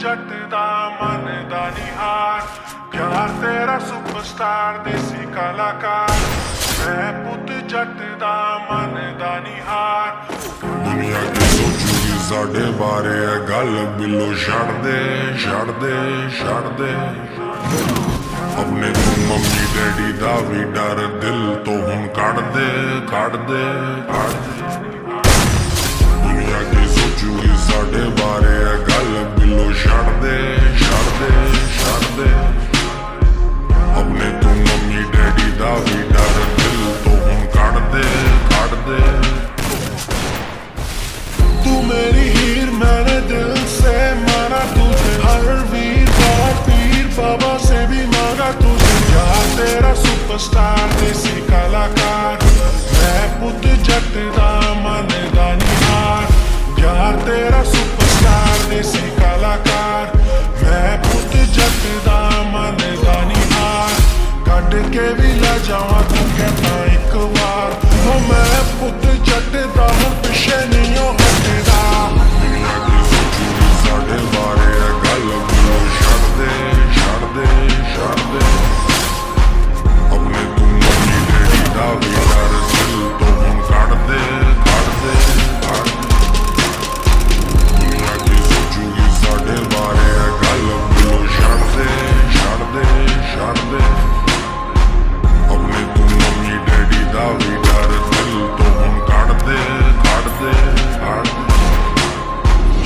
जट दा मन दा निहार, प्यार तेरा सुपरस्टार देसी कलाकार। मैं पुत जट दा मन दा निहार। दुनिया की सोचूगी साडे बारे है गल बिलो छड़ दे छड़ दे छड़ दे। अपने तू मम्मी डैडी दा भी डर दिल तो हुण कढ़ दे कढ़ दे कढ़ दे। दुनिया की सोचूगी साडे बारे है गल बिलो छड़ दे छड़ दे छड़ दे। अपने तू मम्मी डैडी दा भी डर दिल तो हुण कढ़ दे कढ़ दे। तू मेरी हीर मैंने दिल से माना तुझे, हर वीर बार पीर बाबा से भी मांगा तुझे। यार तेरा सुपरस्टार देसी कलाकार, मैं पुत जट दा मन दा निहार। यार तेरा सुपरस्टार देसी कलाकार, मैं पुत जट दा मन दा निहार। कट के भी ला जावा तू कहता एक बार, ओ मैं पुत जट दा हूं पिछे नहीं हो हटदा। दुनिया की सोचूगी साडे बारे है गल बिलो छड़ दे छड़ दे छड़ दे। अपने तू मम्मी डैडी दा भी डर दिल तो हुण कढ़ दे कढ़ दे कढ़ दे। दुनिया की सोचूगी साडे बारे है गल बिलो छड़ दे छड़ दे छड़ दे। अपने तू मम्मी डैडी दा भी डर दिल तो हुण कढ़ दे कढ़ दे कढ़ दे।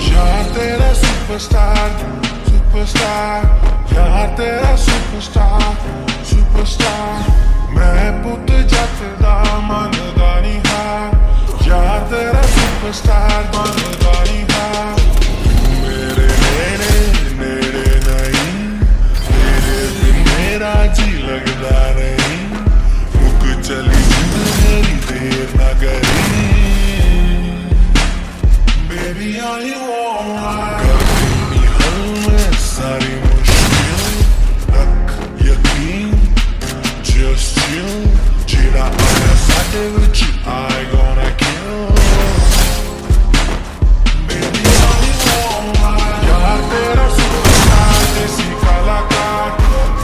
यार तेरा सुपरस्टार सुपरस्टार, यार तेरा सुपरस्टार सुपरस्टार। मैं पुत जट दा मन दा निहार, यार तेरा सुपरस्टार मन दा निहार। मेरे नेड़े नेड़े नहीं, तेरे बिन मेरा जी लगदा नहीं। मुक चली जिंदगी देर ना करी, बेबी आई कर देनी हल में सारी मुश्किल। रख यकीन just chill, जेड़ा आया साडे विच I gonna kill। Baby आई यार तेरा सुपरस्टार देसी कलाकार,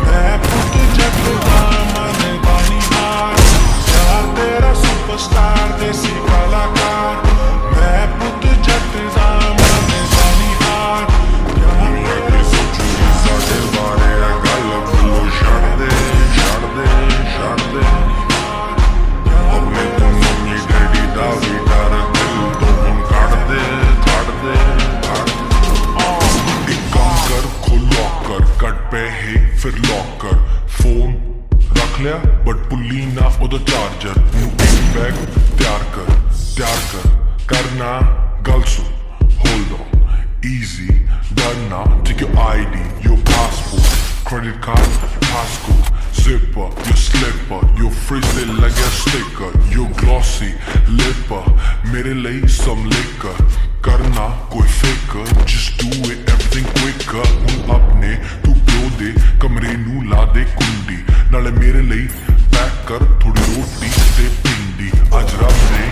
मैं पुत जट दा मन दा निहार। यार तेरा सुपरस्टार देसी कलाकार, मैं पुत जट दा मन दा निहार। दुनिया की सोचूगी साडे बारे है गल बिलो छड़ दे छड़ दे छड़ दे। अपने तू मम्मी डैडी दा भी डर दिल तो हुण कढ़ दे कढ़ दे कढ़ दे। एक काम कर खोल लॉकर, कट पैहे फिर लॉकर। फोन रख लिया बट पुली ना ओदा चार्जर। एक बैग तैयार कर करना गल सुन। होल्ड ऑन easy डरना, take your ID your passport credit card passcode zipper your slipper your frizzy like a sticker your glossy lipper मेरे लिए some liquor। करना कोई फिकर just do it everything quicker। हुण अपने तू प्यो दे कमरे नू ला दे कुंडी, नाले मेरे लिए पैक कर थोड़ी रोटी ते भिंडी। अज रब ने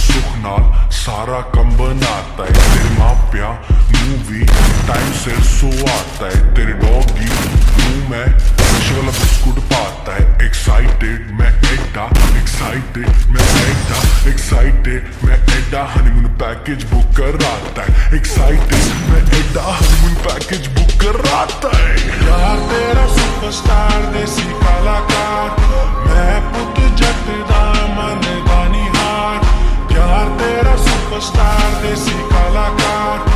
सुख नाल सारा कम बनाता है, तेरे मापिया नू भी टाइम सिर सो आता है। तेरे डॉगी मुंह में नशे वाला बिस्कुट पाता है। एक्साइटेड मैं एडा एक्साइटेड मैं एडा एक्साइटेड मैं एडा हनीमून पैकेज बुक कराता है। एक्साइटेड मैं एडा हनीमून पैकेज बुक कराता है। यार तेरा सुपरस्टार देसी कलाकार, मैं पुत जट दा मन दा निहार। यार तेरा सुपरस्टार देसी कलाकार,